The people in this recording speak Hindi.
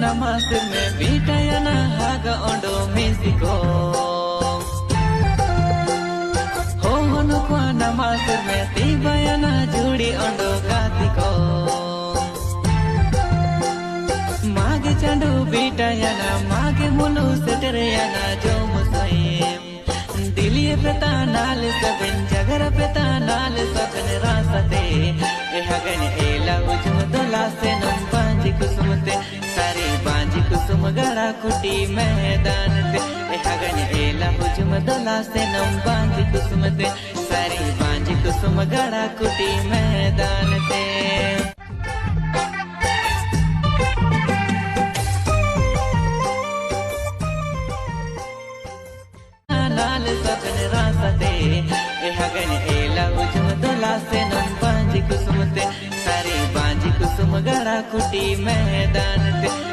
नमाज में बीटायना हागा ओंडो म्यूजिको हो हनुको नमाज में तीबायना जुड़ी ओंडो गातिको मागे चंडू बीटायना मागे मुलु सेटरयना जो मुसैम दिलिये पेता नाल सबन जगर पेता नाल सबन रासते ए हगन एला उजम दोला से नम बांजी कुसुमते सारे बांजी कुसुम गड़ा कुटी मैदान ते ए हगन एला उजम दोला से नम बांजी कुसुमते सारे बांजी कुसुम गड़ा कुटी मैदान ते नाल सबन रासते ए हगन एला उजम दोला से नम बांजी कुसुमते सारे बांजी कुसुम गड़ा कुटी में